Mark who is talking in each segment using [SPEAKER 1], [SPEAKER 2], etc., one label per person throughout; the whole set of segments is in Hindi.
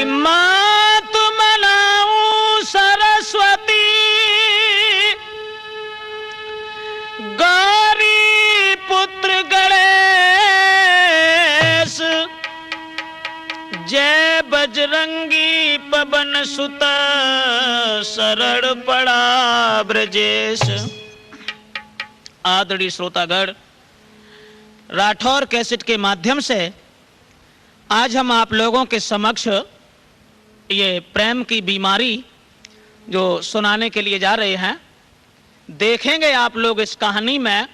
[SPEAKER 1] मात मनाऊं सरस्वती, गौरी पुत्र गणेश, जय बजरंगी पवन सुत, शरण पड़ा ब्रजेश। आदरणीय श्रोतागण, राठौर कैसेट के माध्यम से आज हम आप लोगों के समक्ष ये प्रेम की बीमारी जो सुनाने के लिए जा रहे हैं। देखेंगे आप लोग इस कहानी में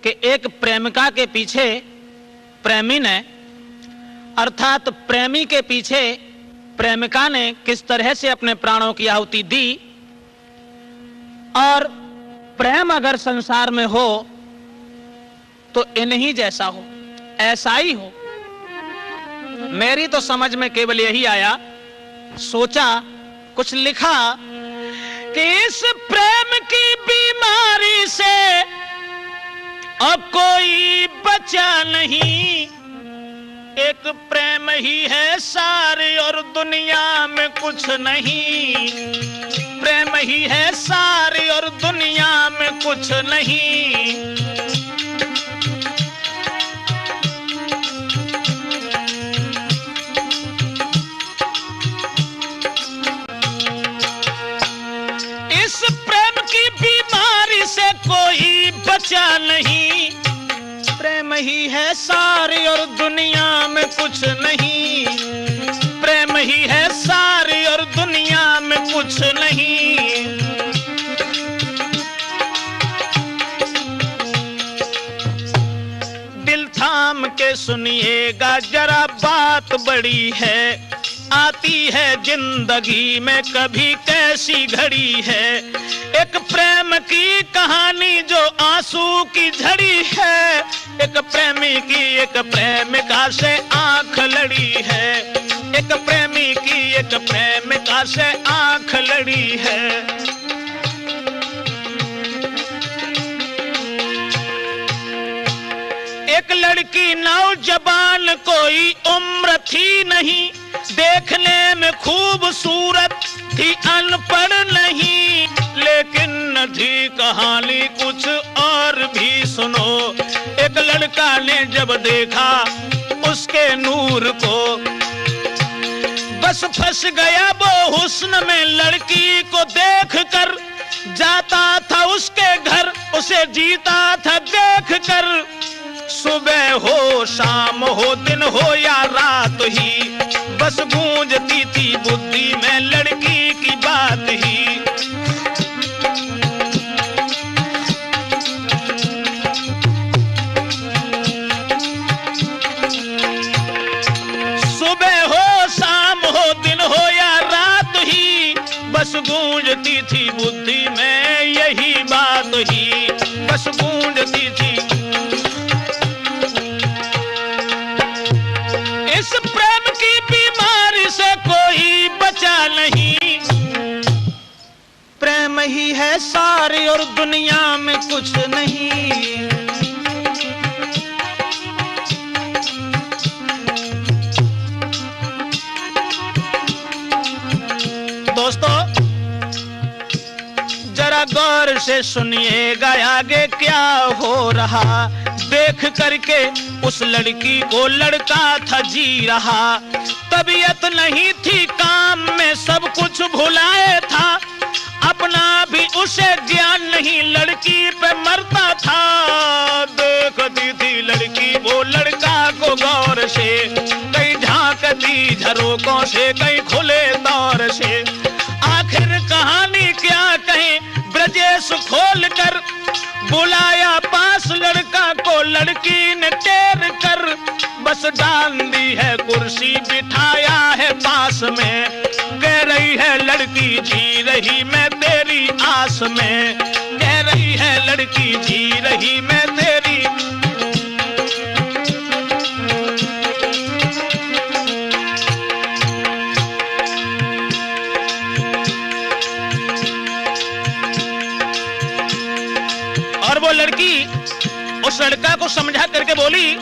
[SPEAKER 1] कि एक प्रेमिका के पीछे प्रेमी ने, अर्थात प्रेमी के पीछे प्रेमिका ने किस तरह से अपने प्राणों की आहुति दी। और प्रेम अगर संसार में हो तो इन्हीं जैसा हो, ऐसा ही हो। मेरी तो समझ में केवल यही आया, सोचा, कुछ लिखा कि इस प्रेम की बीमारी से अब कोई बचा नहीं। एक प्रेम ही है सारी और दुनिया में कुछ नहीं। प्रेम ही है सारी और दुनिया में कुछ नहीं। इस प्रेम की बीमारी से कोई बचा नहीं। प्रेम ही है सारी और दुनिया में कुछ नहीं। प्रेम ही है सारी और दुनिया में कुछ नहीं। दिल थाम के सुनिएगा जरा, बात बड़ी है। आती है जिंदगी में कभी कैसी घड़ी है। एक प्रेम की कहानी जो आंसू की झड़ी है। एक प्रेमी की एक प्रेमिका से आंख लड़ी है। एक प्रेमी की एक प्रेमिका से आंख लड़ी है। एक लड़की नौजवान, कोई उम्र थी नहीं। देखने में खूबसूरत थी, अनपढ़ नहीं। लेकिन थी कहानी कुछ और भी सुनो। एक लड़का ने जब देखा उसके नूर को, बस फंस गया वो हुस्न में। लड़की को देखकर जाता था उसके घर, उसे जीता था देखकर। सुबह हो शाम हो दिन हो या रात ही, बस गूंजती थी बुद्धि में लड़की की बात ही। सुबह हो शाम हो दिन हो या रात ही, बस गूंजती थी बुद्धि में यही बात ही। बस गूंजती थी। इस प्रेम की बीमारी से कोई बचा नहीं। प्रेम ही है सारी और दुनिया में कुछ नहीं। दोस्तों, जरा गौर से सुनिएगा आगे क्या हो रहा। देख करके उस लड़की को लड़का था जी रहा। तबीयत नहीं थी काम में, सब कुछ भुलाए था। अपना भी उसे ज्ञान नहीं, लड़की पे मरता था। देखती थी लड़की वो लड़का को गौर से, कहीं झांकती झरोकों से, कहीं खुले दौर से। आखिर कहानी क्या कहें, ब्रजेश खोल कर बुलाया पास लड़का को। लड़की ने टेर कर बस डाल दी है कुर्सी, बिठाया है पास में। कह रही है लड़की जी रही मैं तेरी आस में। कह रही है लड़की जी रही मैं तेरी। और वो लड़की उस लड़का को समझा करके बोली,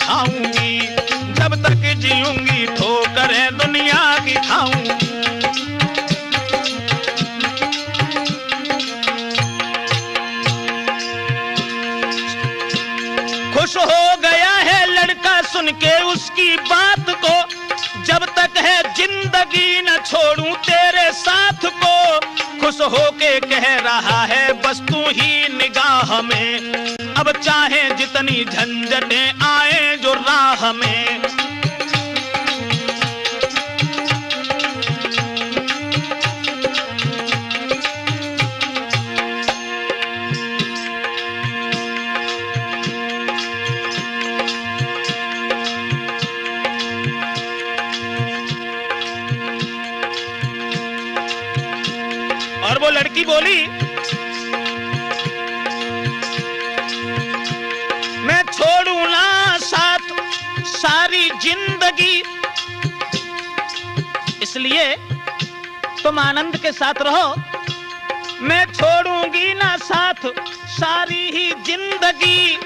[SPEAKER 1] खाऊंगी, जब तक जीऊंगी ठोकरें दुनिया की खाऊंगी। खुश हो गया है लड़का सुन के उसकी बात को, जब तक है जिंदगी न छोड़ूं तेरे साथ को। खुश होके कह रहा है बस तू ही निगाह में, अब चाहे जितनी झंझटें आए जो राह में। और वो लड़की बोली, मैं छोड़ू ना साथ सारी जिंदगी, इसलिए तुम आनंद के साथ रहो। मैं छोड़ूंगी ना साथ सारी ही जिंदगी,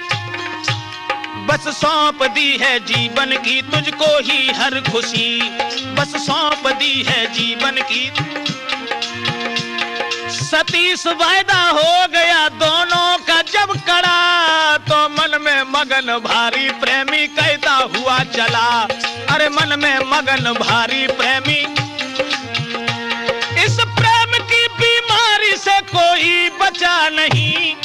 [SPEAKER 1] बस सौंप दी है जीवन की तुझको ही हर खुशी, बस सौंप दी है जीवन की। सतीश वायदा हो गया दोनों का जब कड़ा, तो मन में मगन भारी प्रेमी कहता हुआ चला। अरे मन में मगन भारी प्रेमी, इस प्रेम की बीमारी से कोई बचा नहीं।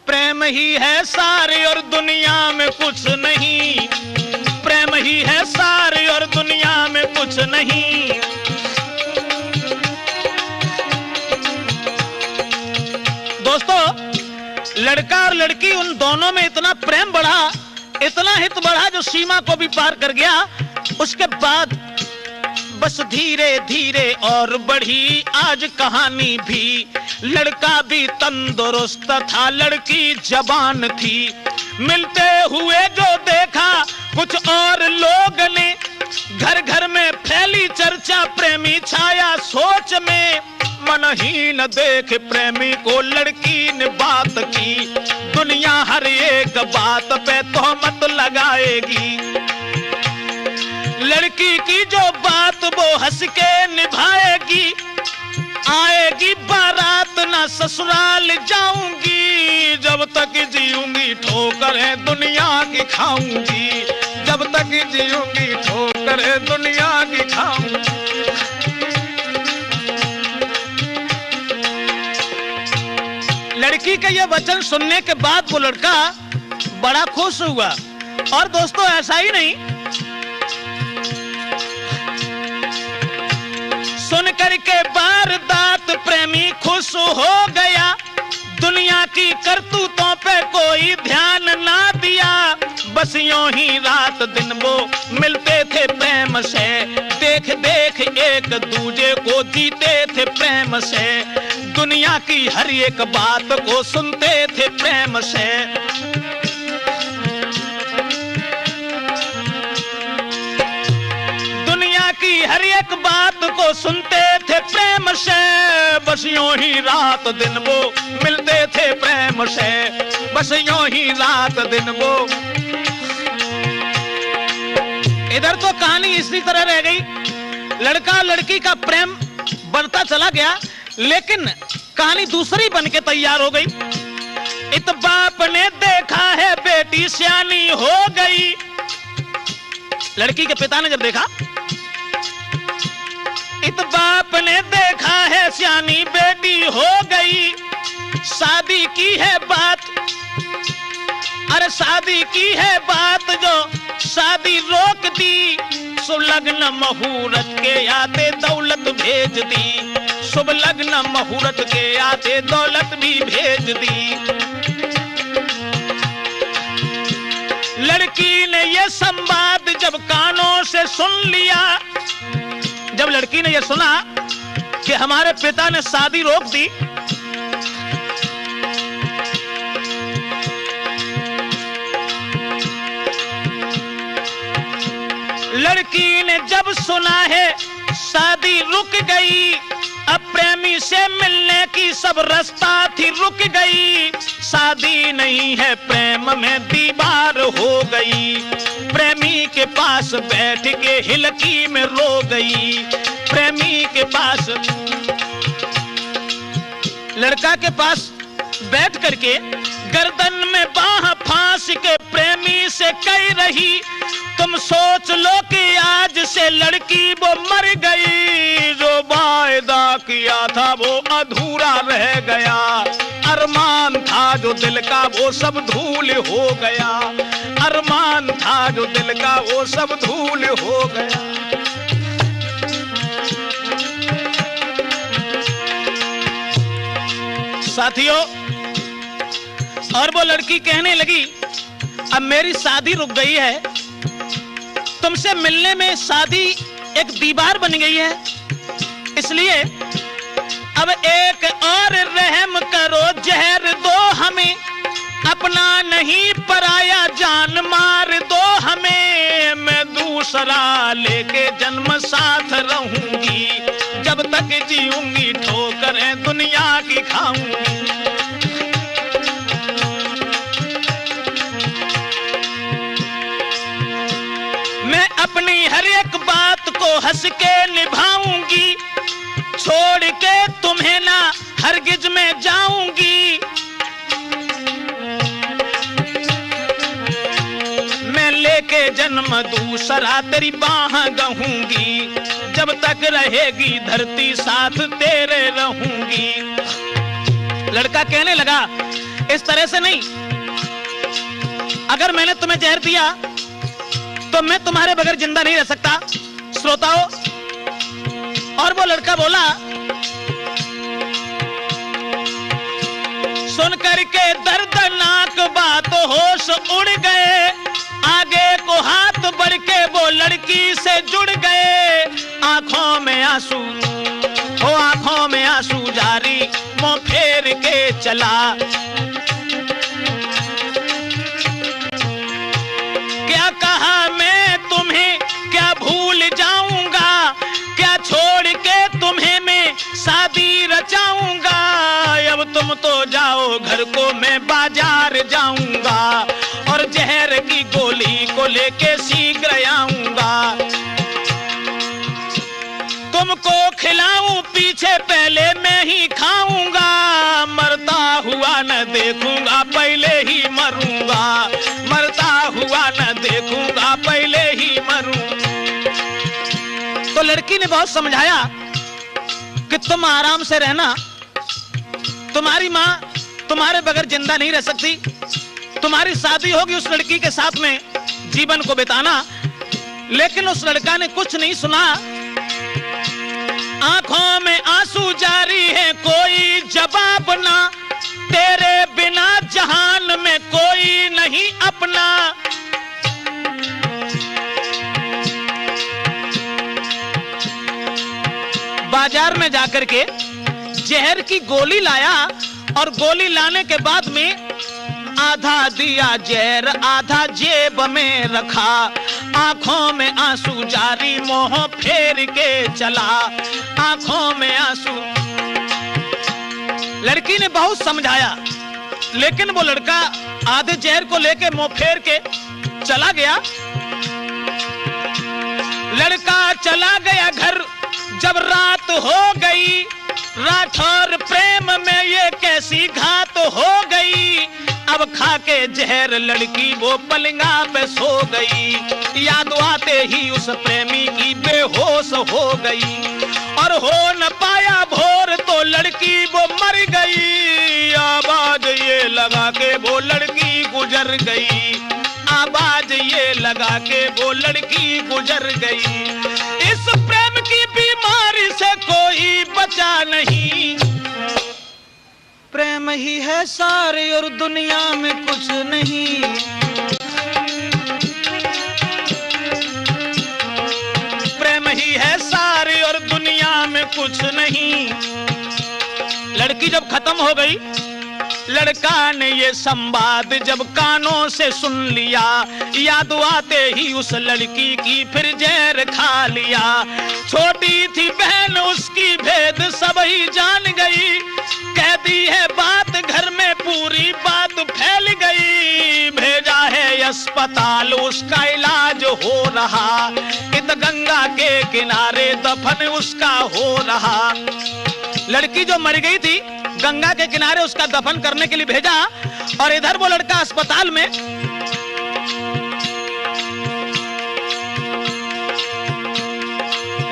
[SPEAKER 1] प्रेम ही है सारी और दुनिया में कुछ नहीं, प्रेम ही है सारी और दुनिया में कुछ नहीं। दोस्तों, लड़का और लड़की उन दोनों में इतना प्रेम बढ़ा, इतना हित बढ़ा जो सीमा को भी पार कर गया। उसके बाद बस धीरे धीरे और बढ़ी आज कहानी भी। लड़का भी तंदुरुस्त था, लड़की जवान थी। मिलते हुए जो देखा कुछ और लोग ने, घर घर में फैली चर्चा प्रेमी छाया सोच में। मनहीन देख प्रेमी को लड़की ने बात की, दुनिया हर एक बात पे तोहमत लगाएगी। लड़की की जो बात वो हंस के निभाएगी, आएगी बारात ना ससुराल जाऊंगी, जब तक जीऊंगी ठोकरें दुनिया की खाऊंगी, जब तक जीऊंगी ठोकरें दुनिया की खाऊंगी। लड़की का ये वचन सुनने के बाद वो लड़का बड़ा खुश हुआ। और दोस्तों, ऐसा ही नहीं, सुन करके वारदात प्रेमी खुश हो गया। दुनिया की करतूतों पे कोई ध्यान ना दिया, बस यूं ही रात दिन वो मिलते थे प्रेम से। देख देख एक दूजे को जीते थे प्रेम से, दुनिया की हर एक बात को सुनते थे प्रेम से। दुनिया की हर एक बात को सुनते थे प्रेम से, बस यूं ही रात दिन वो मिलते थे प्रेम से, बस यूं ही रात दिन वो। इधर तो कहानी इसी तरह रह गई, लड़का लड़की का प्रेम बढ़ता चला गया, लेकिन कहानी दूसरी बन के तैयार हो गई। इत बाप ने देखा है बेटी सियानी हो गई। लड़की के पिता ने जब देखा, इत बाप ने देखा है सियानी बेटी हो गई, शादी की है बात, अरे शादी की है बात जो शादी रोक दी। शुभ लग्न मुहूर्त के आते दौलत भेज दी, शुभ लग्न मुहूर्त के आते दौलत भी भेज दी। लड़की ने ये संवाद जब कानों से सुन लिया, जब लड़की ने ये सुना कि हमारे पिता ने शादी रोक दी, लड़की ने जब सुना है शादी रुक गई, अब प्रेमी से मिलने की सब रास्ता थी रुक गई। शादी नहीं है प्रेम में दीवार हो गई, प्रेमी के पास बैठ के हिलकी में रो गई। प्रेमी के पास, लड़का के पास बैठ करके गर्दन में बाह फांस के प्रेमी से कह रही, तुम सोच लो कि आज से लड़की वो मर गई। जो वायदा किया था वो अधूरा रह गया, अरमान था जो दिल का वो सब धूल हो गया। अरमान था जो दिल का वो सब धूल हो गया। साथियों, और वो लड़की कहने लगी, अब मेरी शादी रुक गई है, तुमसे मिलने में शादी एक दीवार बन गई है, इसलिए अब एक और रहम करो, जहर दो हमें, अपना नहीं पराया जान मार दो हमें। मैं दूसरा लेके जन्म साथ रहूंगी, जब तक जीऊंगी ठोकरें दुनिया की खाऊंगी। मैं अपनी हर एक बात को हंस के निभाऊंगी, छोड़ के तुम्हें ना हरगिज में जाऊंगी। मैं लेके जन्म दूसरा तेरी बाह गहूंगी, जब तक रहेगी धरती साथ तेरे रहूंगी। लड़का कहने लगा, इस तरह से नहीं, अगर मैंने तुम्हें जहर दिया तो मैं तुम्हारे बगैर जिंदा नहीं रह सकता। श्रोताओं, और वो लड़का बोला, सुन करके दर्दनाक बात होश उड़ गए, आगे को हाथ बढ़ के वो लड़की से जुड़ गए। आंखों में आंसू, हो आंखों में आंसू जारी, मुंह फेर के चला। क्या कहा मैं तुम्हें, क्या भूल जाऊंगा, क्या छोड़ के तुम्हें मैं शादी रचाऊंगा। अब तुम तो जाओ घर को, मैं बाजार जाऊंगा, और जहर की गोली को लेके शीघ्र आऊंगा। तुमको खिलाऊं पीछे पहले मैं ही खाऊंगा, मरता हुआ न देखूंगा पहले ही मरूंगा। मरता हुआ न देखूंगा पहले ही मरूं। तो लड़की ने बहुत समझाया कि तुम आराम से रहना, तुम्हारी माँ तुम्हारे बगैर जिंदा नहीं रह सकती, तुम्हारी शादी होगी उस लड़की के साथ में जीवन को बिताना। लेकिन उस लड़का ने कुछ नहीं सुना, आंखों में आंसू जारी है, कोई जवाब ना, तेरे बिना जहान में कोई नहीं अपना। बाजार में जाकर के जहर की गोली लाया, और गोली लाने के बाद में आधा दिया जहर, आधा जेब में रखा। आंखों में आंसू जारी, मुंह फेर के चला। आंखों में आंसू। लड़की ने बहुत समझाया, लेकिन वो लड़का आधे जहर को लेके मुंह फेर के चला गया। लड़का चला गया घर, जब रात हो गई, राठौर प्रेम में ये कैसी घात हो गई। अब खा के जहर लड़की वो पलंगा पे सो गई, याद आते ही उस प्रेमी की बेहोश हो गई। और हो न पाया भोर तो लड़की वो मर गई, आवाज ये लगा के वो लड़की गुजर गई। आवाज ये लगा के वो लड़की गुजर गई। इस प्रेम की बीमारी से कोई बचा नहीं, प्रेम ही है सारे और दुनिया में कुछ नहीं। प्रेम ही है सारे और दुनिया में कुछ नहीं। लड़की जब खत्म हो गई, लड़का ने ये संवाद जब कानों से सुन लिया, याद आते ही उस लड़की की फिर जहर खा लिया। छोटी आई थी बहन उसकी भेद सब ही जान गई, कह दी है बात घर में पूरी बात फैल गई, भेजा है अस्पताल उसका इलाज हो रहा, इत गंगा के किनारे दफन उसका हो रहा। लड़की जो मर गई थी गंगा के किनारे उसका दफन करने के लिए भेजा, और इधर वो लड़का अस्पताल में।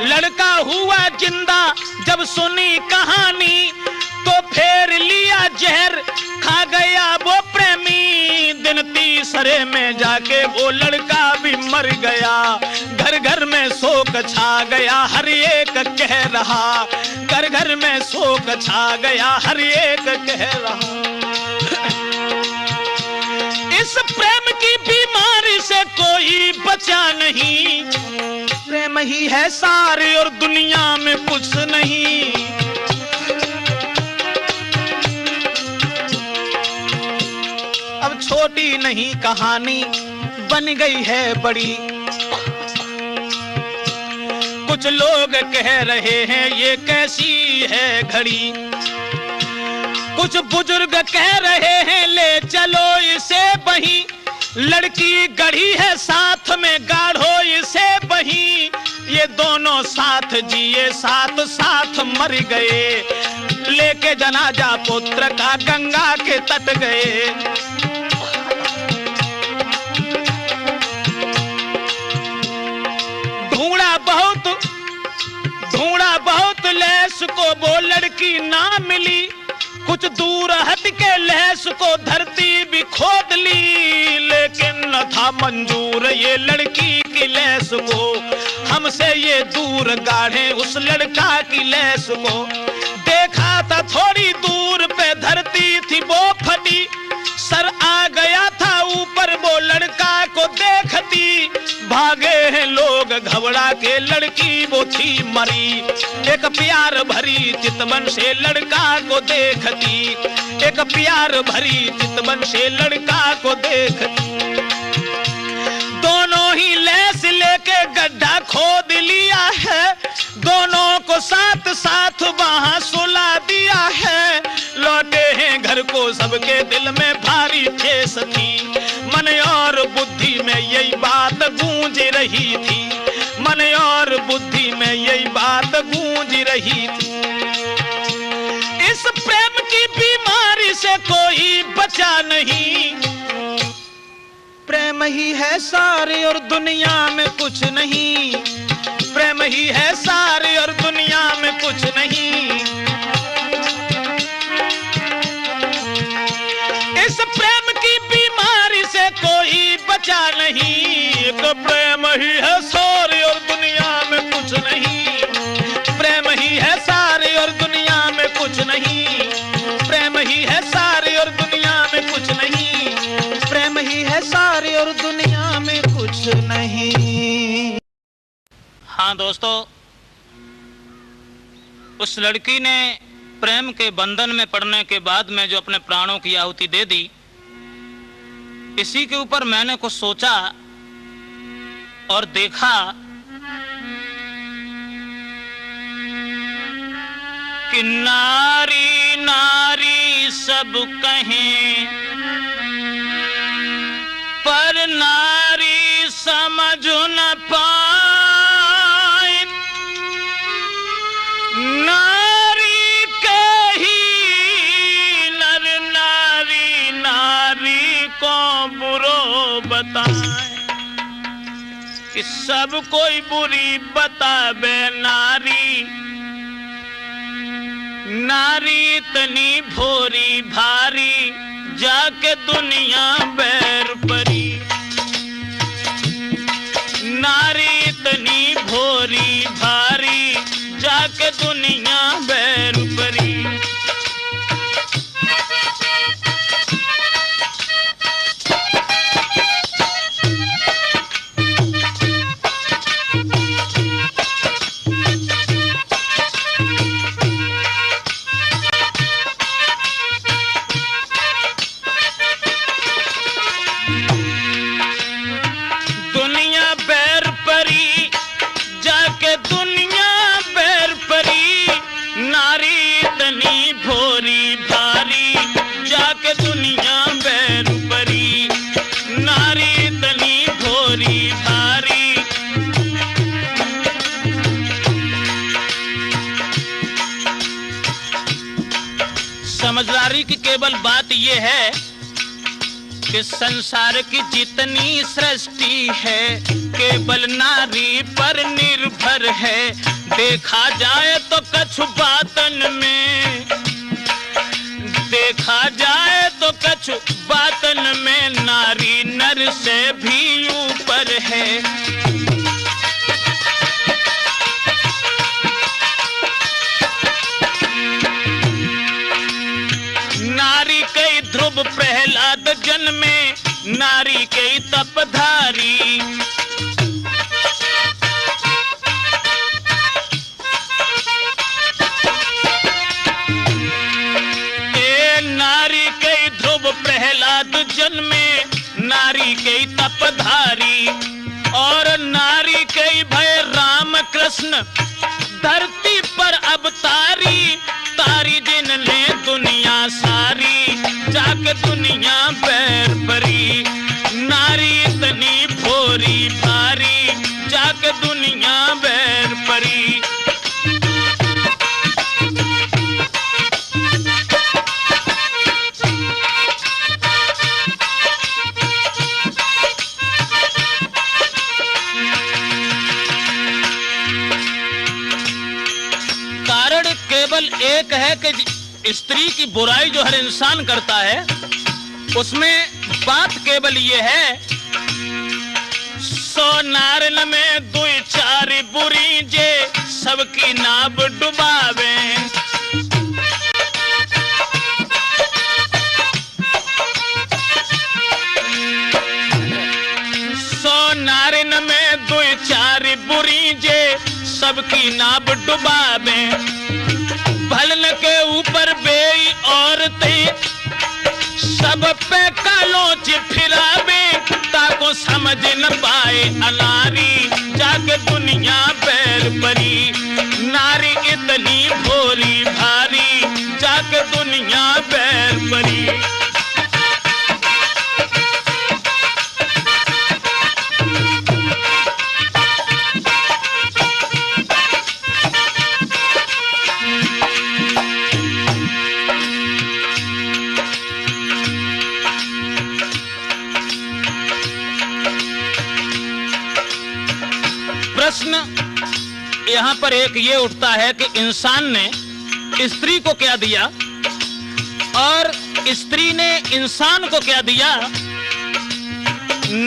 [SPEAKER 1] लड़का हुआ जिंदा जब सुनी कहानी, तो फेर लिया जहर खा गया वो प्रेमी, दिन तीसरे में जाके वो लड़का भी मर गया, घर घर में शोक छा गया हर एक कह रहा, घर घर में शोक छा गया हर एक कह रहा। इस प्रेम की बीमारी से कोई बचा नहीं, प्रेम ही है सारे और दुनिया में कुछ नहीं। अब छोटी नहीं कहानी बन गई है बड़ी, कुछ लोग कह रहे हैं ये कैसी है घड़ी, कुछ बुजुर्ग कह रहे हैं ले चलो इसे बही, लड़की गढ़ी है साथ में गाढ़ो इसे बही, ये दोनों साथ जिए साथ साथ मर गए, लेके जनाजा पुत्र का गंगा के तट गए। ढूंढा बहुत लैस को वो लड़की ना मिली, कुछ दूर हट के लहस को धरती भी खोद ली, लेकिन न था मंजूर ये लड़की की लहस को, हमसे ये दूर गाढ़े उस लड़का की लहस को। देखा था थोड़ी दूर पे धरती थी वो फटी, सर आ गया था ऊपर वो लड़का को देखती, भागे हैं लोग घबरा के लड़की वो थी मरी, एक प्यार भरी चितवन से लड़का को देखती, एक प्यार भरी चितवन से लड़का को देखती। दोनों ही लैस लेके गड्ढा खोद लिया है, दोनों को साथ साथ वहां सुला दिया है, लौटे हैं घर को सबके दिल में भारी ठेस थी, मन और बुद्धि में यही बात गूंज रही थी, मन और बुद्धि में यही बात गूंज रही थी। इस प्रेम की बीमारी से कोई बचा नहीं, प्रेम ही है सारे और दुनिया में कुछ नहीं, प्रेम ही है सारे और दुनिया में कुछ नहीं। इस प्रेम की बीमारी से कोई बचा नहीं, तो प्रेम ही है सारे और दुनिया में कुछ नहीं, प्रेम ही है सारे और दुनिया में कुछ नहीं, प्रेम ही है सारे और दुनिया में कुछ नहीं, प्रेम ही है सारे और दुनिया में कुछ नहीं। हाँ दोस्तों, उस लड़की ने प्रेम के बंधन में पड़ने के बाद में जो अपने प्राणों की आहुति दे दी, इसी के ऊपर मैंने कुछ सोचा और देखा कि नारी नारी सब कहें, पर नारी समझ न पाए, नारी के ही नर नारी नारी को बुरो बताए, कि सब कोई बुरी बतावे नारी, नारी इतनी भोरी भारी जाके दुनिया बैर परी, नारी इतनी भोरी भारी जाके दुनिया बैर परी। दुनिया बैर परी जाके दुनिया बैर समझदारी की केवल बात यह है कि संसार की जितनी सृष्टि है केवल नारी पर निर्भर है। देखा जाए तो कछु बातन में, देखा जाए तो कछु बातन में नारी नर से भी ऊपर है। नारी कई ध्रुव प्रहलाद जन्मे, नारी कई तपधारी। नारी कई ध्रुव प्रहलाद जन्मे, नारी कई तपधारी। और नारी कई भय राम कृष्ण धरती पर अवतारी। तारी जिन ले दुनिया सारी, जाके दुनिया बैर परी। नारी इतनी भोरी भारी, जाके दुनिया बैर परी। कारण केवल एक है कि स्त्री की बुराई जो हर इंसान करता है उसमें बात केवल ये है, 100 नारन में 2-4 बुरी जे सबकी नाव डुबावे। नारिन में 2-4 बुरी जे सबकी नाव डुबावे। भलन के ऊपर बेई औरतें सब पे कालोच फिरावे। ताको समझ न पाए अनारी, जाके दुनिया बैर परी। नारी इतनी भोरी भारी, जाके दुनिया बैर परी। प्रश्न यहाँ पर एक ये उठता है कि इंसान ने स्त्री को क्या दिया और स्त्री ने इंसान को क्या दिया।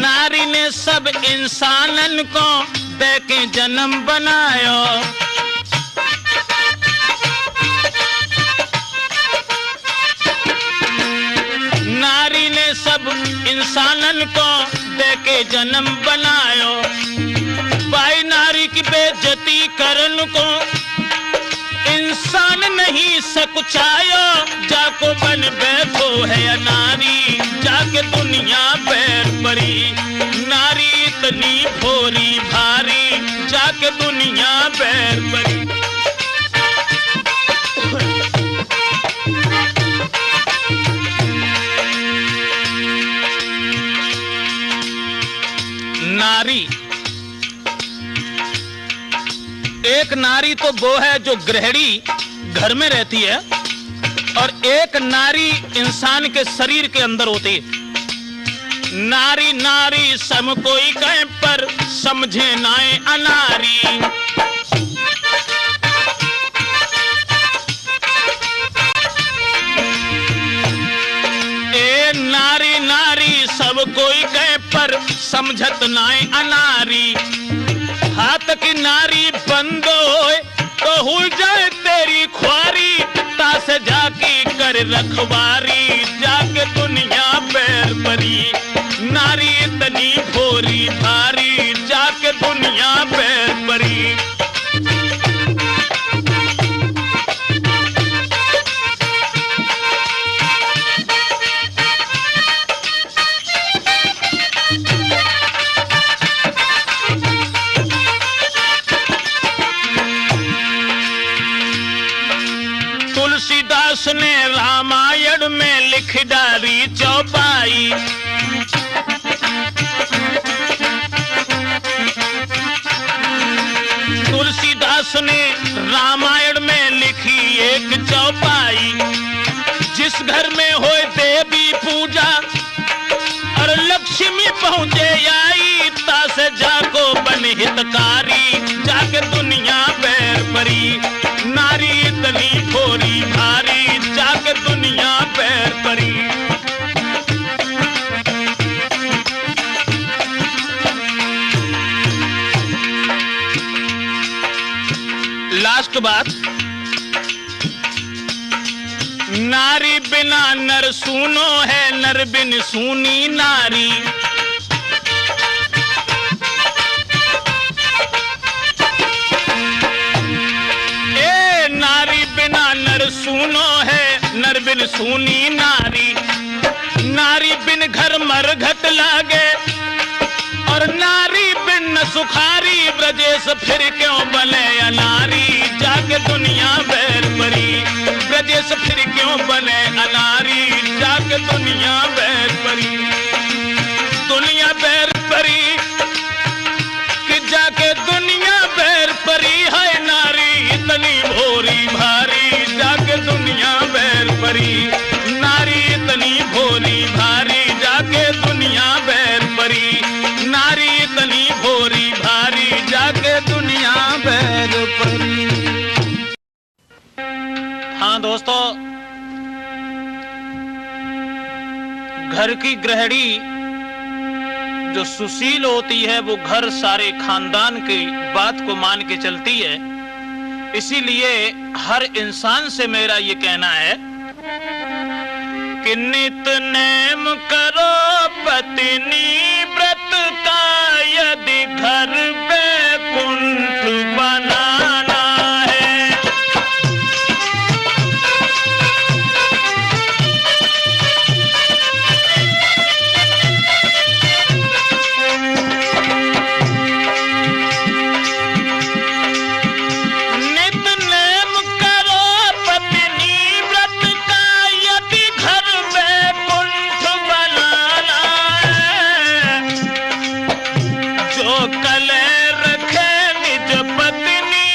[SPEAKER 1] नारी ने सब इंसानन को दे के जन्म बनायो। नारी ने सब इंसानन को दे के जन्म बनायो। भाई नारी की बेइज्जती करन को इंसान नहीं सकुचायो। जाको बन बैठो है नारी, जाके दुनिया बैर परी। नारी इतनी भोरी भारी, जाके दुनिया बैर परी। नारी, एक नारी तो वो है जो गृहिणी घर में रहती है और एक नारी इंसान के शरीर के अंदर होती है। नारी नारी सम कोई कहे पर समझे नाए अनारी। ए नारी नारी सब कोई कहे पर समझत नाए अनारी। हाथ की नारी बंद होए तो हो जाए तेरी ख्वारी। तास जाकी कर रखवारी, जाके दुनिया बैर परी। नारी इतनी भोरी भारी, जाके दुनिया बैर परी। तुलसीदास ने रामायण में लिख डाली चौपाई। तुलसीदास ने रामायण में लिखी एक चौपाई। जिस घर में होए देवी पूजा और लक्ष्मी पहुंचे आई, तास जाको बन हितकारी, जाके दुनिया बैर परी, नारी इतनी भोरी भारी, जाके दुनिया बैर परी। लास्ट बात, नारी बिना नर सूनो है, नर बिन सूनी नारी। ए नारी बिना नर सूनो है, नर बिन सूनी नारी। नारी बिन घर मरघट लागे और नारी बिन सुखारी, ब्रजेश फिर क्यों बने अनारी, जाके दुनिया बैर परी, ब्रजेश फिर क्यों बने अनारी, जाके दुनिया बैर परी। दुनिया बैर परी कि जाके दुनिया बैर परी, है नारी इतनी भोरी भारी, जाके दुनिया बैर परी, नारी इतनी भोरी भारी, जाके दुनिया बैर परी, नारी इतनी भोरी भारी, जाके दुनिया बैर परी। हाँ दोस्तों, घर की गृहिणी जो सुशील होती है वो घर सारे खानदान की बात को मान के चलती है। इसीलिए हर इंसान से मेरा ये कहना है कि नित नेम करो पत्नी व्रत का, यदि घर बैकुंठ बनाना है। नित नेम करो पत्नी व्रत का, यदि घर बैकुंठ बनाना है। जो कले रखे निज पत्नी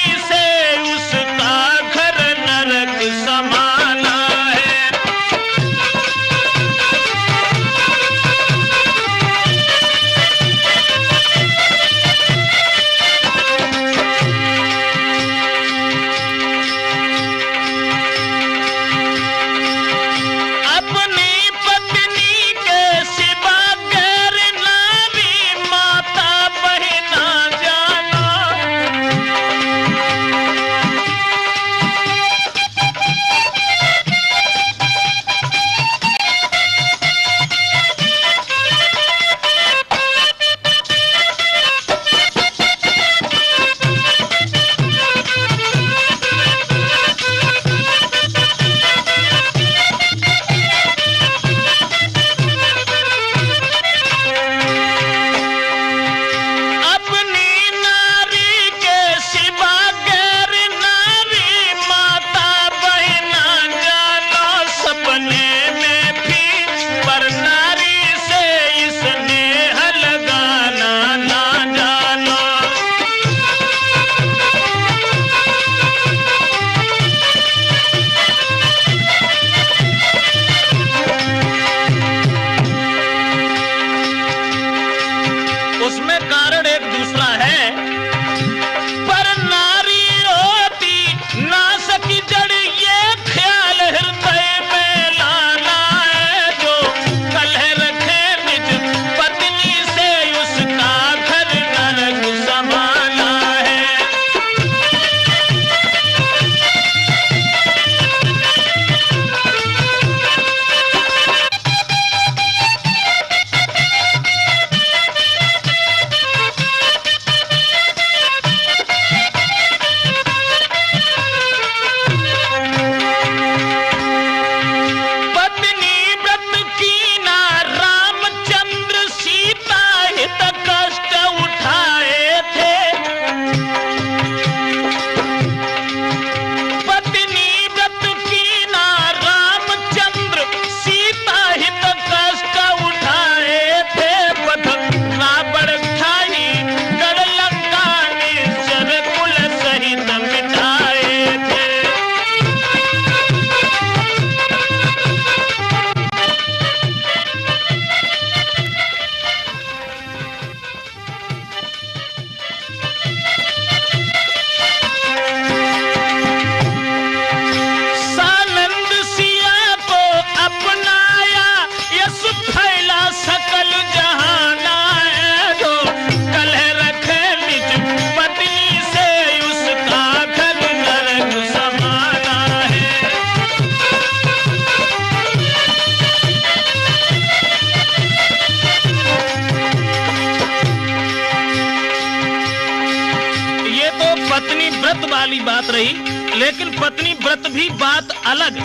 [SPEAKER 1] लेकिन पत्नी व्रत भी बात अलग।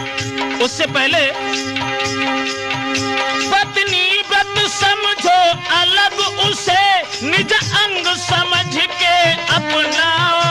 [SPEAKER 1] उससे पहले पत्नी व्रत समझो अलग, उसे निज अंग समझ के अपनाओ।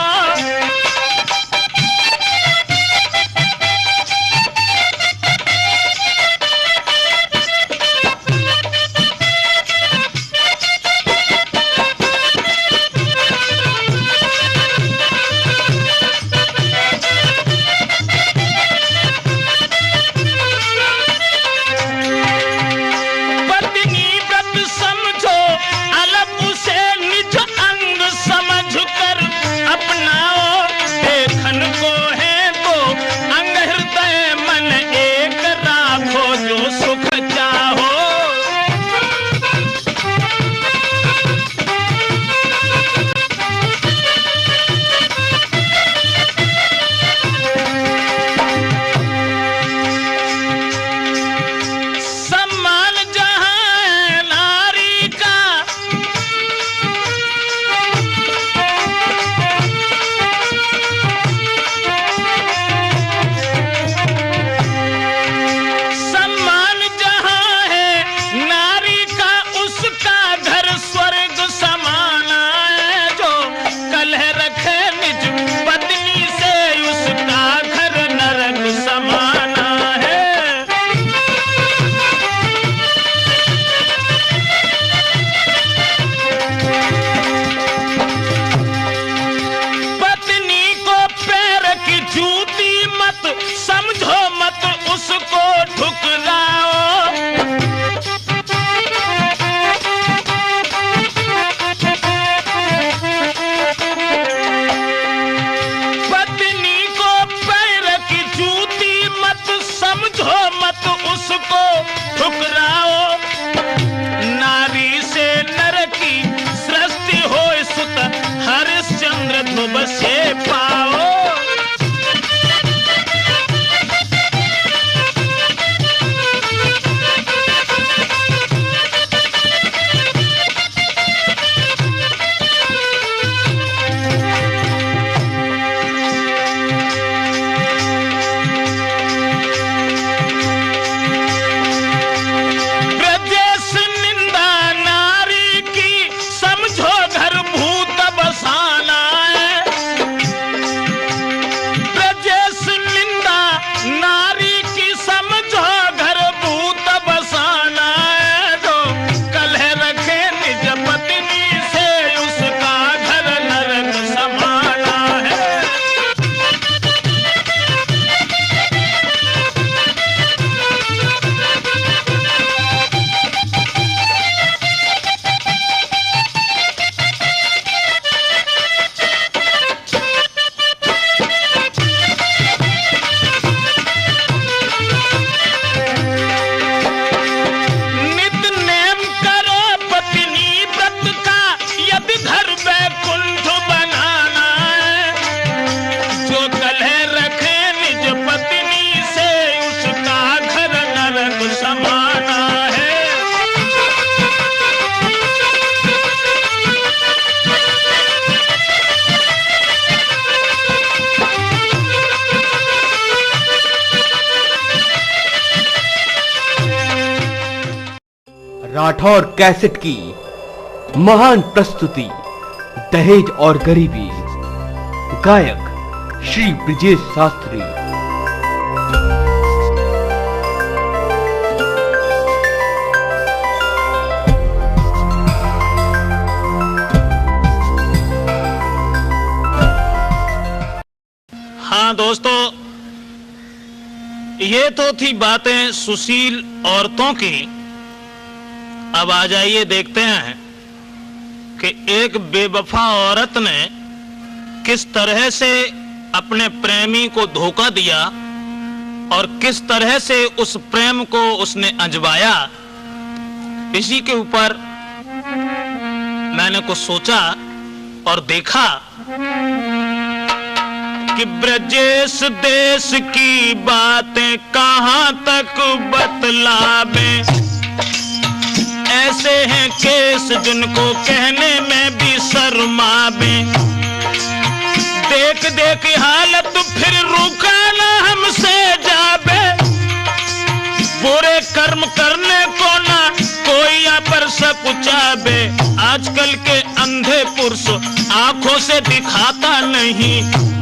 [SPEAKER 2] राठौर कैसेट की महान प्रस्तुति दहेज और गरीबी, गायक श्री ब्रजेश शास्त्री।
[SPEAKER 1] हाँ दोस्तों, ये तो थी बातें सुशील औरतों की। अब आ जाइए देखते हैं कि एक बेवफा औरत ने किस तरह से अपने प्रेमी को धोखा दिया और किस तरह से उस प्रेम को उसने अंजवाया। इसी के ऊपर मैंने कुछ सोचा और देखा कि ब्रजेश देश की बातें कहां तक बतलावे। ऐसे हैं केस जिनको कहने में भी शर्मावे। देख देख हालत फिर सकुचावे। आजकल के अंधे पुरुष आंखों से दिखाता नहीं,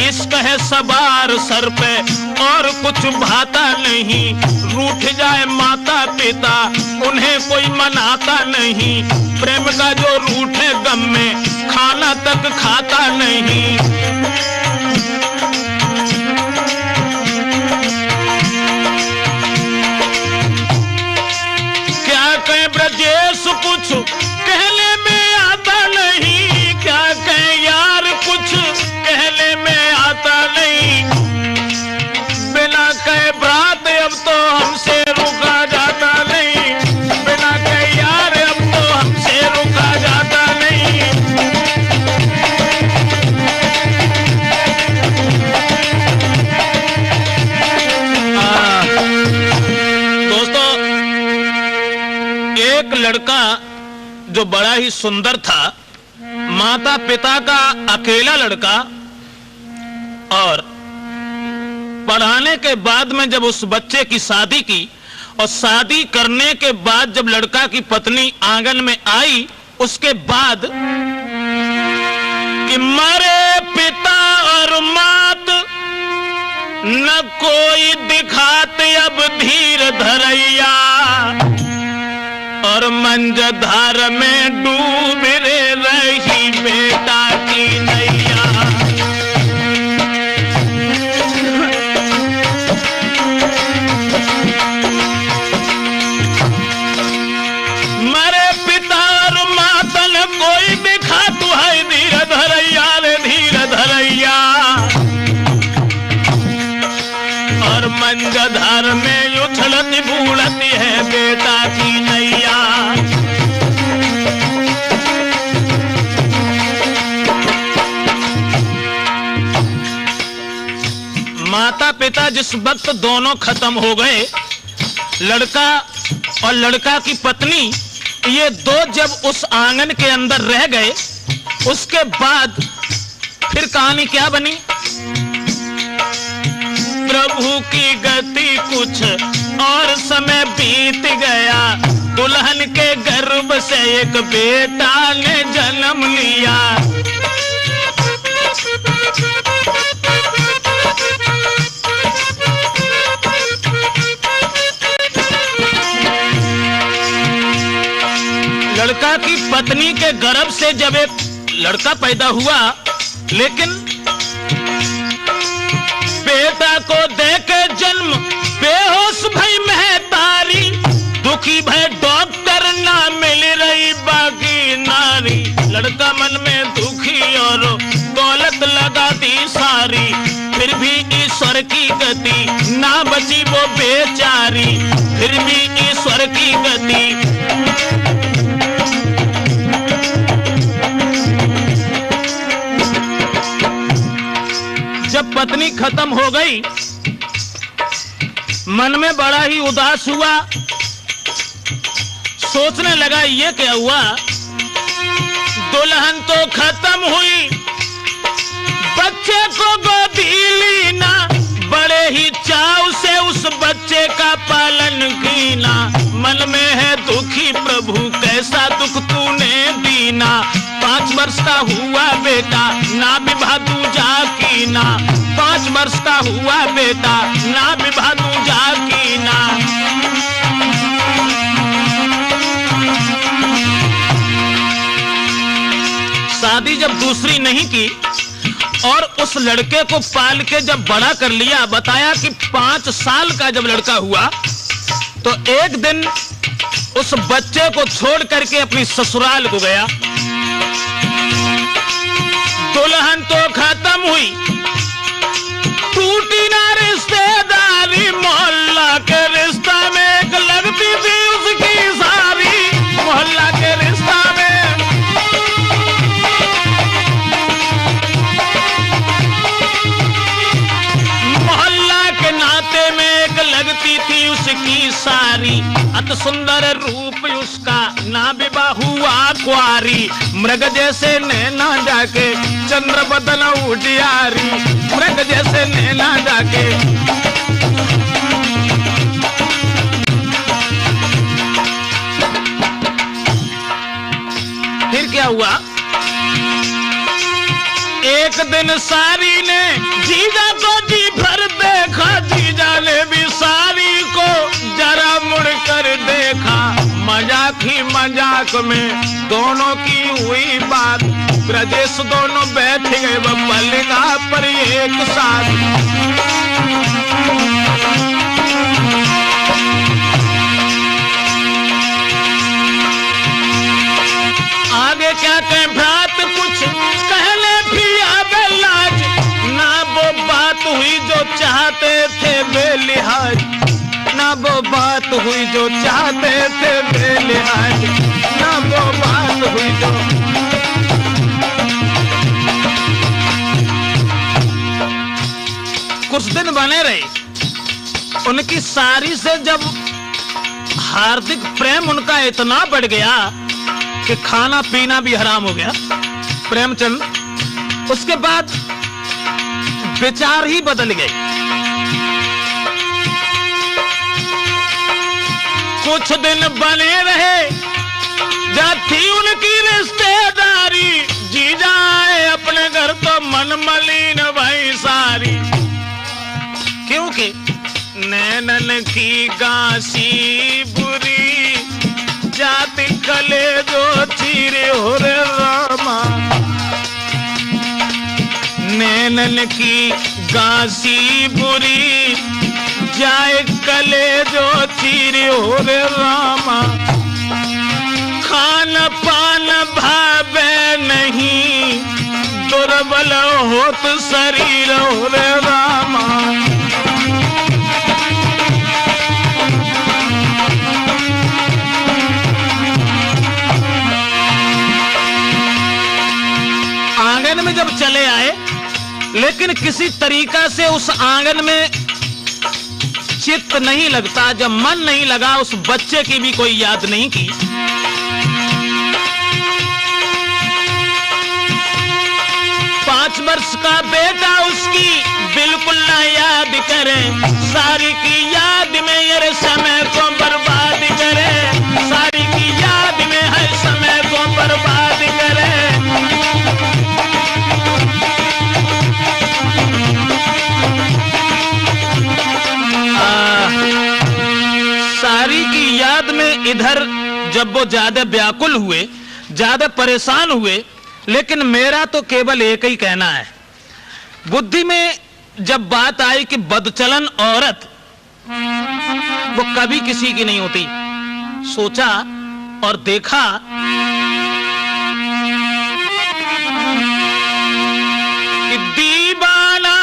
[SPEAKER 1] इश्क है सवार सर पे और कुछ भाता नहीं। रूठ जाए माता पिता उन्हें कोई मनाता नहीं, प्रेम का जो रूठे गम में खाना तक खाता नहीं। क्या कहें ब्रजेश कुछ कहने में आता नहीं, क्या कहें यार कुछ कहने में आता नहीं। बिना कहे बात अब तो हमसे रुका जाता नहीं, बिना कहे यार अब तो हमसे रुका जाता नहीं। दोस्तों, एक लड़का जो बड़ा ही सुंदर था, माता पिता का अकेला लड़का, और पढ़ाने के बाद में जब उस बच्चे की शादी की और शादी करने के बाद जब लड़का की पत्नी आंगन में आई, उसके बाद कि मरे पिता और मात न कोई दिखाते अब धीर धरैया, और मंजधार में डूब रही बेटा की नैया। मरे पिता और माता न कोई दिखा तू है धीर धरैया रे धीर धरैया, और मंजधार में उछलती बूढ़ती है बेटा की नैया। माता पिता जिस वक्त दोनों खत्म हो गए, लड़का और लड़का की पत्नी ये दो जब उस आंगन के अंदर रह गए, उसके बाद फिर कहानी क्या बनी। प्रभु की गति कुछ और समय बीत गया, दुल्हन के गर्भ से एक बेटा ने जन्म लिया। लड़का की पत्नी के गर्भ से जब एक लड़का पैदा हुआ, लेकिन बेटा को देके जन्म बेहोश भई महतारी, दुखी भय डॉक्टर ना मिल रही बाकी नारी। लड़का मन में दुखी और दौलत लगा दी सारी, फिर भी ईश्वर की गति ना बची वो बेचारी, फिर भी ईश्वर की गति। जब पत्नी खत्म हो गई, मन में बड़ा ही उदास हुआ, सोचने लगा ये क्या हुआ, दुल्हन तो खत्म हुई, बच्चे को गोदी ली ना, बड़े ही चाव से उस बच्चे का पालन कीना। मन में है दुखी प्रभु कैसा दुख तूने दीना, 5 वर्ष का हुआ बेटा ना विवाह दूजा कीना, 5 वर्ष का हुआ बेटा ना विवाह दूजा कीना। शादी जब दूसरी नहीं की और उस लड़के को पाल के जब बड़ा कर लिया, बताया कि 5 साल का जब लड़का हुआ तो एक दिन उस बच्चे को छोड़ करके अपनी ससुराल को गया। दुल्हन तो खत्म हुई, टूटी ना रिश्तेदारी, मोहल्ला के रिश्ता में एक लगती थी उसकी सारी, मोहल्ला के रिश्ता में। मोहल्ला के नाते में एक लगती थी उसकी सारी, अत सुंदर रूप उसका ना विवाह हुआ कुआरी। मृग जैसे नैना जाके चंद्र बदन उजियारी, मृग जैसे नैना जाके। दिन सारी ने जीजा को जी भर देखा, जीजा ने भी सारी को जरा मुड़कर देखा। मजाक ही मजाक में दोनों की हुई बात, ब्रजेश दोनों बैठ गए वो पलंगा पर एक साथ। आगे क्या कहें भ्रात कुछ कहने भी आगे लाज, ना वो बात हुई जो चाहते थे बेलिहाज, ना वो बात हुई जो चाहते थे बेलिहाज, ना वो बात हुई जो। कुछ दिन बने रहे, उनकी सारी से जब हार्दिक प्रेम उनका इतना बढ़ गया कि खाना पीना भी हराम हो गया प्रेमचंद। उसके बाद विचार ही बदल गए। कुछ दिन बने रहे, जब थी उनकी रिश्तेदारी, जीजा आए अपने घर तो मन मलिन भाई सारी, क्योंकि नैनन की गांसी बुरी, जाति कले जो चीरे हो रे रामा। नैनन की गांसी बुरी, जाए कले जो चीरे हो रे रामा। खान पान भावे नहीं, दुर्बल होत शरीर हो रे रामा। आंगन में जब चले आए, लेकिन किसी तरीका से उस आंगन में चित्त नहीं लगता। जब मन नहीं लगा, उस बच्चे की भी कोई याद नहीं की। 5 वर्ष का बेटा उसकी बिल्कुल ना याद करे, सारी की याद में ये समय को बर्बाद करे, सारी की याद में है समय को बर्बाद करे। सारी की याद में इधर जब वो ज्यादा व्याकुल हुए, ज्यादा परेशान हुए, लेकिन मेरा तो केवल एक ही कहना है। बुद्धि में जब बात आई कि बदचलन औरत वो कभी किसी की नहीं होती, सोचा और देखा कि दीवाना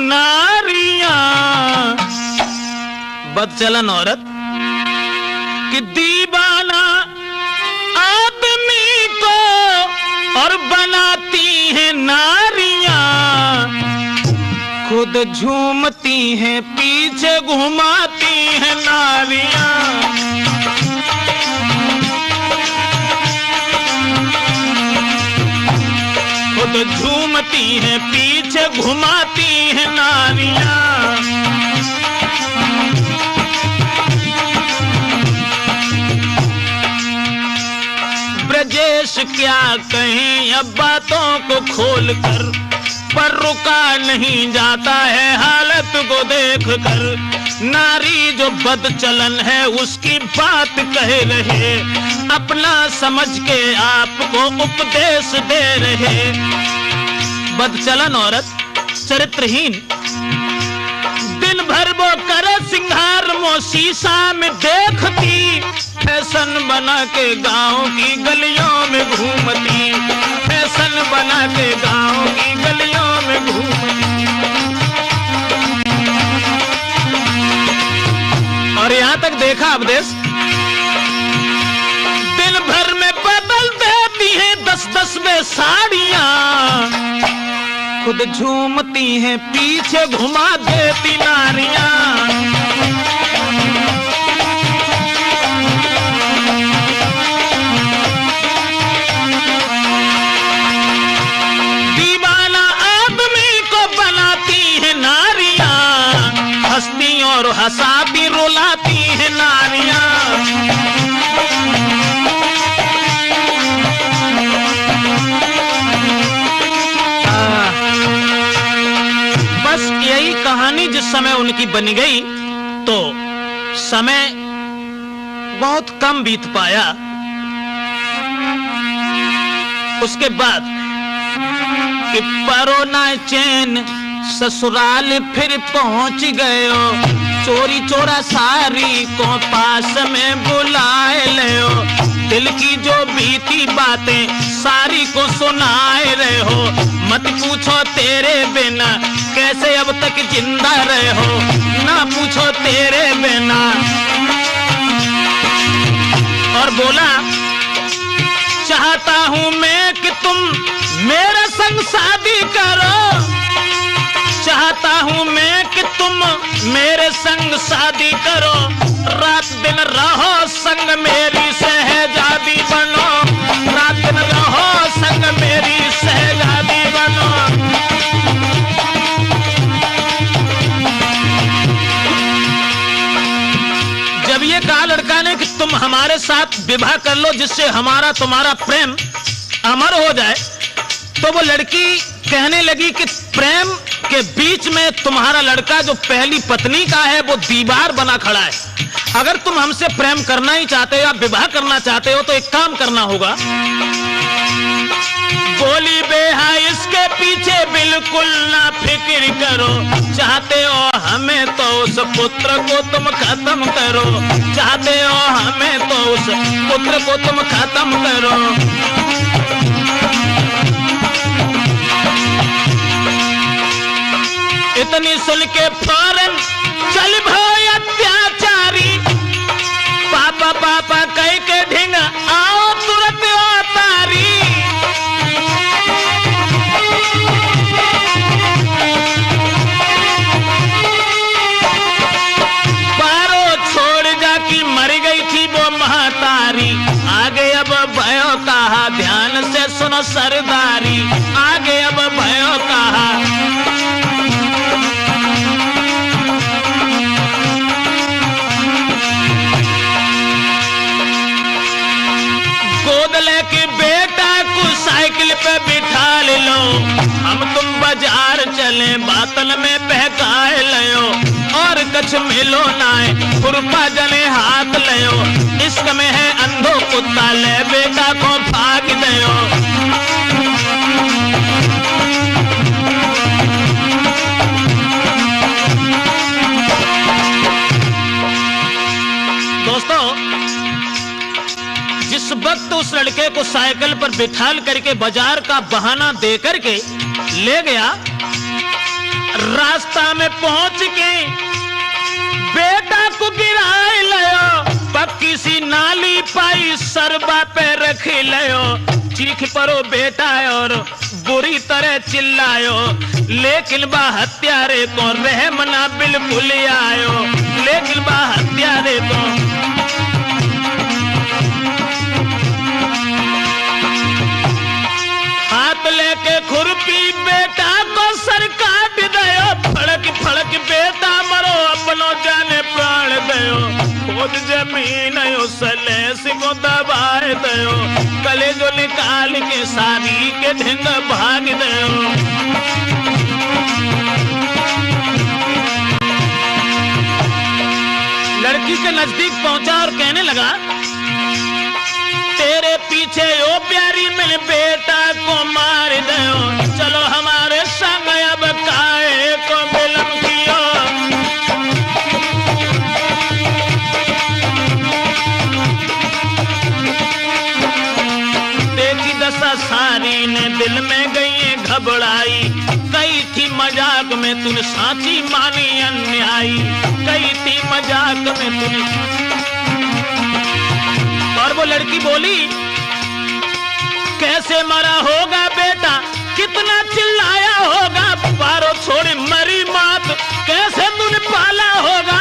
[SPEAKER 1] नारियां, बदचलन औरत कि दीवाना आदमी को और बनाती हैं नारियां, खुद झूमती हैं पीछे घुमाती हैं नारियां। खुद झूमती हैं पीछे घुमाती हैं नारियां। ब्रजेश क्या कहें अब बातों को खोल कर, पर रुका नहीं जाता है हालत को देख कर। नारी जो बदचलन है उसकी बात कह रहे, अपना समझ के आपको उपदेश दे रहे। बदचलन औरत चरित्रहीन, दिन भर वो करे सिंगार, वो शीशा में देखती, फैशन बना के गांव की गलियों में घूमती, फैशन बना के गांव की गलियों में घूमती। और यहां तक देखा उपदेश, दिन भर में बदल देती है 10-10 में साड़ियां, खुद झूमती हैं पीछे घुमा देती नारियां। दीवाना आदमी को बनाती है नारियां, हंसती और हंसाती रुलाती है नारियां। पत्नी जिस समय उनकी बन गई तो समय बहुत कम बीत पाया। उसके बाद कि परो ना चैन ससुराल फिर पहुंच गयो, चोरी चोरा सारी को पास में बुलाए लियो, दिल की जो बीती बातें सारी को सुनाए रहे हो, मत पूछो तेरे बिना कैसे अब तक जिंदा रहे हो, ना पूछो तेरे बिना। और बोला चाहता हूं मैं कि तुम मेरे संग शादी करो, चाहता हूं मैं कि तुम मेरे संग शादी करो, रात दिन रहो संग मेरी सहजादी बनो, रात दिन रहो संग मेरी सहजादी बनो। जब ये कहा लड़का ने कि तुम हमारे साथ विवाह कर लो जिससे हमारा तुम्हारा प्रेम अमर हो जाए, तो वो लड़की कहने लगी कि प्रेम के बीच में तुम्हारा लड़का जो पहली पत्नी का है वो दीवार बना खड़ा है। अगर तुम हमसे प्रेम करना ही चाहते हो या विवाह करना चाहते हो तो एक काम करना होगा। बोली बेहा इसके पीछे बिल्कुल ना फिक्र करो, चाहते हो हमें तो उस पुत्र को तुम खत्म करो, चाहते हो हमें तो उस पुत्र को तुम खत्म करो। इतनी सुन के फौरन चल भाई अत्याचारी, पापा पापा कह के ढिंग आओ तुरंत अवतारी। पारो छोड़ जा कि मर गई थी वो महतारी, आगे अब भयो कहा ध्यान से सुनो सरदारी, आगे अब भयो कहा। साइकिल पे बिठा लो, हम तुम बाजार चले बातल में बहकाए लियो, और कछ मिलो नाए खुरपा जने हाथ लियो, इश्क में है अंधो कुत्ता ले बेटा को भाग दयो। दोस्तों जिस वक्त उस लड़के को साइकिल पर बिठाल करके बाजार का बहाना दे करके ले गया, रास्ता में पहुंच के बेटा को गिराए लियो, पक्की सी नाली पाई सरबा पे रख लियो, चीख परो बेटा और बुरी तरह चिल्लायो, लेकिन बा हत्यारे को रहम ना बिल्कुल आयो, लेकिन बा हत्यारे को। हाथ लेके खुरपी बेटा को सर काट दयो, फड़क फड़क बेटा मरो अपनो जाने प्राण दयो, खुद जमीन उसले को दबाए दयो, कले जो निकाल के सारी के ढिंग भाग दयो। लड़की के नजदीक पहुंचा और कहने लगा तेरे पीछे ओ प्यारी मैंने बेटा को मार दो, चलो हमारे संग अब काहे को विलम कियो। देखी दशा सारी ने दिल में गई घबराई, कई थी मजाक में तूने साची मानी अन्यायी, कई थी मजाक में तूने। और वो लड़की बोली कैसे मरा होगा बेटा, कितना चिल्लाया होगा, पारो छोड़े मरी मात, कैसे तूने पाला होगा,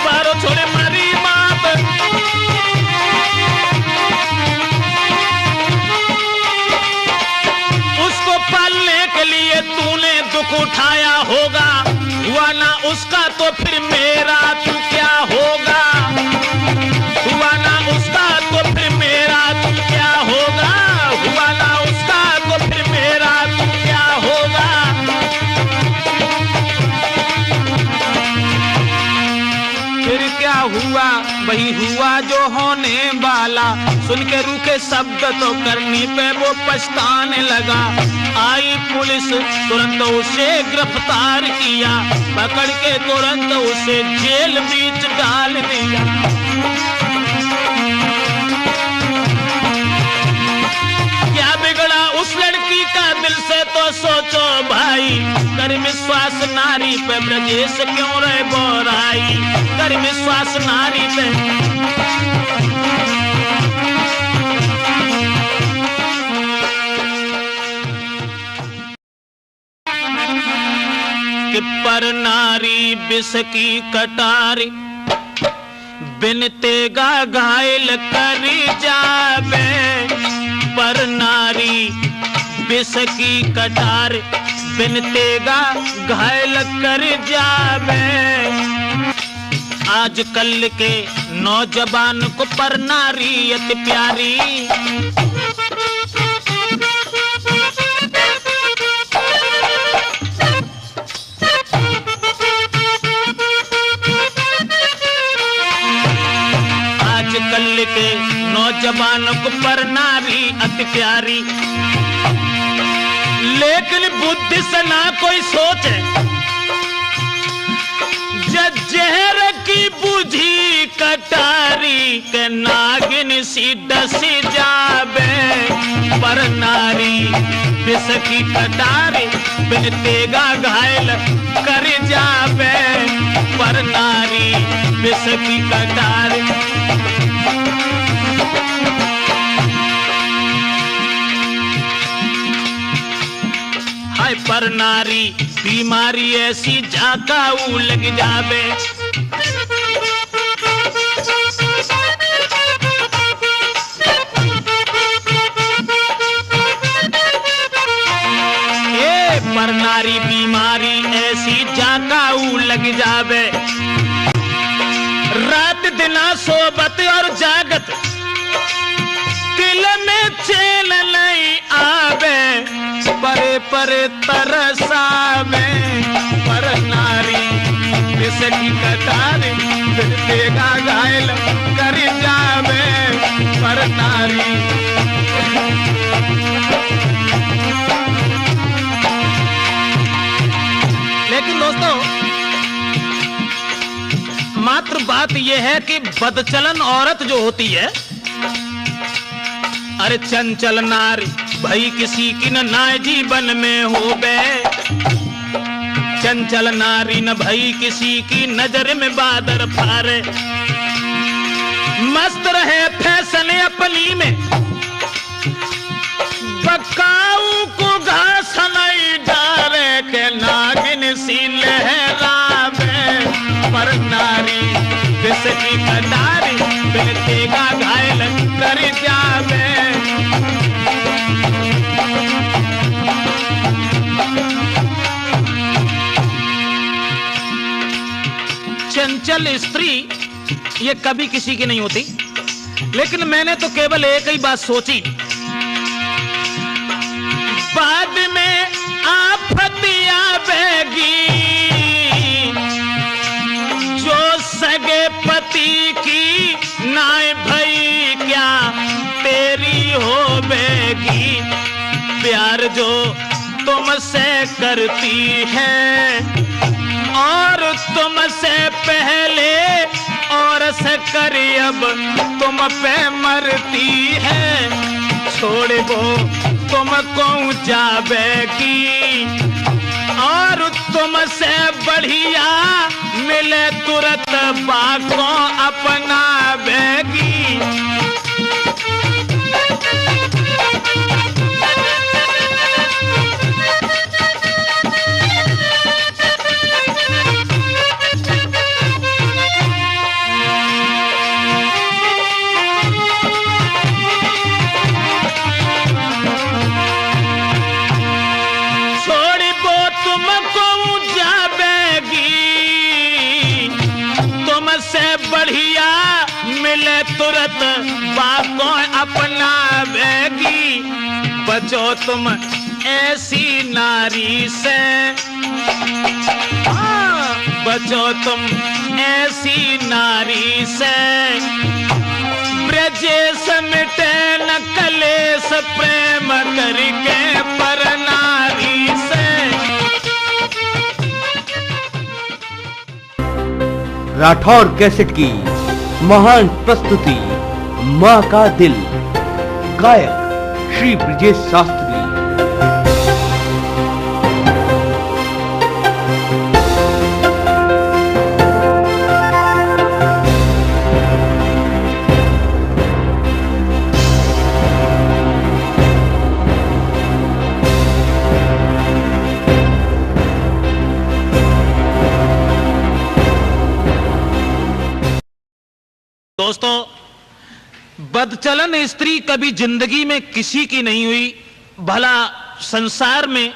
[SPEAKER 1] पारो छोड़े मरी मात। उसको पालने के लिए तूने दुख उठाया होगा, हुआ ना उसका तो फिर मेरा तू क्या होगा, हुआ ना उसका तो फिर मेरा तू क्या होगा, हुआ ना उसका तो फिर मेरा तू क्या होगा। सुन के रूखे शब्द तो करने पे वो पछताने लगा। आई पुलिस तुरंत उसे गिरफ्तार किया, पकड़ के तुरंत उसे जेल बीच डाल दिया। क्या बिगड़ा उस लड़की का दिल से तो सोचो भाई, कर विश्वास नारी पे ब्रजेश क्यों रहे बोराई, कर विश्वास नारी पे। कि पर नारी विष की कटारी, बिन तेगा घायल कर जावे। पर नारी विष की कटार, बिन तेगा घायल कर जावे। आजकल के नौजवान को पर नारी अति प्यारी, आजकल के नौजवान को पर नारी अति प्यारी। लेकिन बुद्धि से ना कोई सोचे, जहर की बुझी कटारी के नागिन सी डस जावे। पर नारी विष की कटारी, बिन तेगा घायल कर जावे। पर नारी विष की कटारी, हाय पर नारी बीमारी ऐसी जाकाऊ लग जावे। पर नारी बीमारी ऐसी जाकाऊ लग जावे। रात दिना सोबत और जागत, दिल में चैन नहीं आवे। परे परे तरसावे। पर नारी विष की कटारी, बिन तेगा घायल कर जावे। पर नारी लेकिन दोस्तों, मात्र बात यह है कि बदचलन औरत जो होती है, अरे चंचल नारी भई किसी की न नाय जीवन में हो बे। चंचल नारी न भई किसी की नजर में बादर फारे। मस्त रहे फैशन अपनी में, बकाऊ को घास नहीं डारे के नागिन सी लहरावे। पर नारी विष की कटारी, बिन तेगा घायल कर जावे। चंचल स्त्री ये कभी किसी की नहीं होती, लेकिन मैंने तो केवल एक ही बात सोची, बाद में आफत आवेगी। जो सगे पति की नाय भई क्या तेरी होवेगी। प्यार जो तुमसे करती है और तुमसे पहले और से करी अब तुम पे मरती है। छोड़ वो तुमको जावेगी और तुमसे बढ़िया मिले तुरंत बाको अपनावेगी। बढ़िया मिले तुरंत बाको अपनावेगी। बचो तुम ऐसी नारी से, बचो तुम ऐसी नारी से। ब्रजेश मिटे न कलेश प्रेम करके पर नारी से।
[SPEAKER 2] राठौर कैसेट की महान प्रस्तुति माँ का दिल, गायक श्री ब्रजेश शास्त्री।
[SPEAKER 1] दोस्तों, बदचलन स्त्री कभी जिंदगी में किसी की नहीं हुई। भला संसार में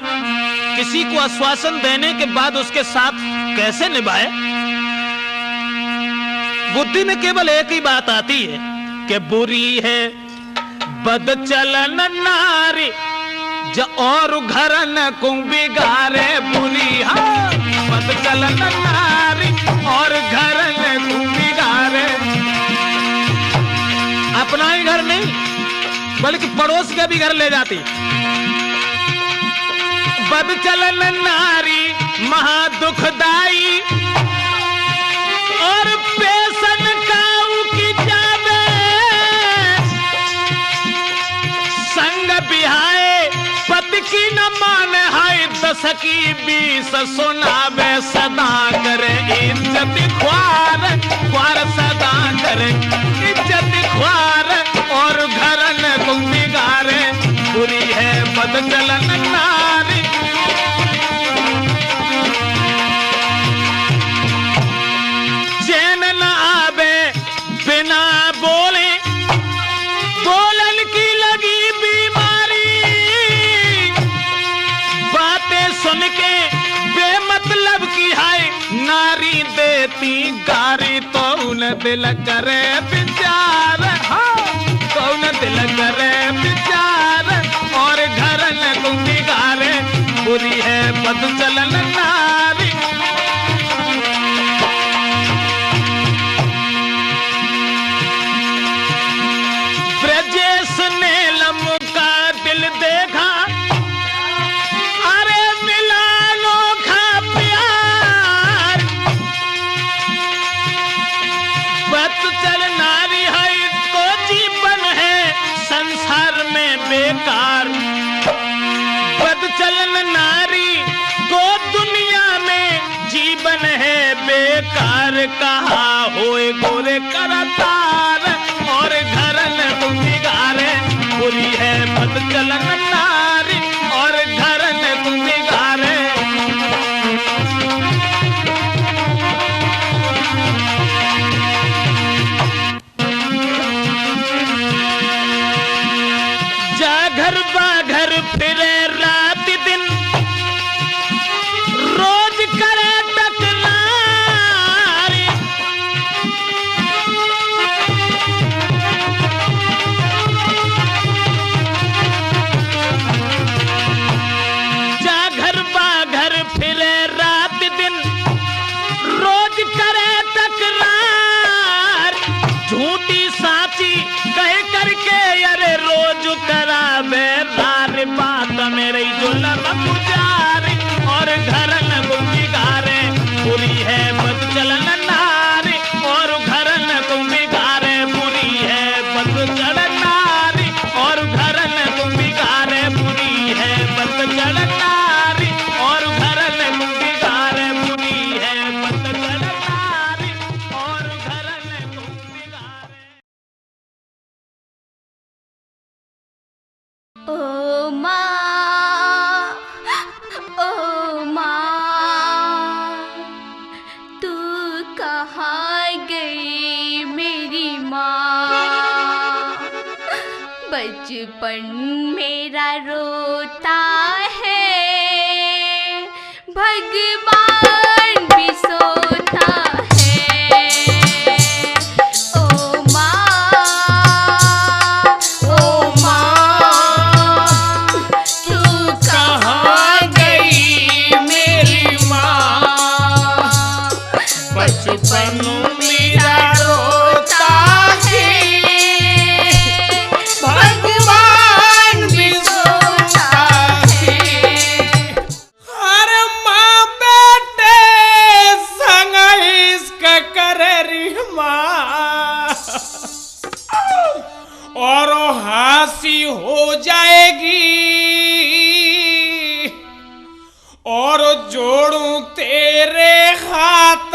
[SPEAKER 1] किसी को आश्वासन देने के बाद उसके साथ कैसे निभाए? बुद्धि में केवल एक ही बात आती है कि बुरी है बदचलन नारी, ज और घर न को बिगाड़े बुरी। हाँ, बदचलन नारी और घर न को बिगाड़े। अपना ही घर नहीं बल्कि पड़ोस के भी घर ले जाती। बदचलन नारी महा दुखदाई और पेशन काऊ की जावे, संग बिहाए पति की न माने हाय दशकी 20 सुनावे। सदा करे इज्जत ख्वार ख्वार, सदा करे इज्जत ख्वार और घर न को बिगाड़े बुरी है बदचलन नारी। चैन न आवे बिना बोले, बोलन की लगी बीमारी, बातें सुन के बेमतलब की हाय नारी देती गारी। तो उन दिल करे विचार, कौन दिल करे विचार और घर न को बिगाड़े बुरी है बदचलन नारी। ब्रजेश ने लमुका दिल देखा, अरे मिला अनोखा प्यार। बदचलन नारी है तो जीवन है संसार में बेकार। बदचलन नारी को दुनिया में जीवन है बेकार। कहा होए गोरे करतार और घर न को बिगाड़े बुरी है बदचलन नारी और घर न को बिगाड़े। जाघर बाघर फिरे रात दिन, रोज करे तकरार। जाघर बाघर फिरे रात दिन, रोज करे तकरार। झूठी साची कह करके अरे रोज करावे रार। बात मेरी जो लम गुजारे और घर न को बिगाड़े बुरी है बदचलन नारी और घर न को बिगाड़े बुरी है बदचलन नारी और घर न को बिगाड़े बुरी है बदचलन नारी और घर न को बिगाड़े बुरी है बदचलन नारी और घर न को बिगाड़े।
[SPEAKER 3] ओ माँ, तू कहाँ गई मेरी माँ? बचपन मेरा रोता है, भगवान भी सोता है। ओ माँ, तू कहाँ गई मेरी माँ? बचपन मेरा रोता है,
[SPEAKER 4] और हंसी हो जाएगी और जोड़ूं तेरे हाथ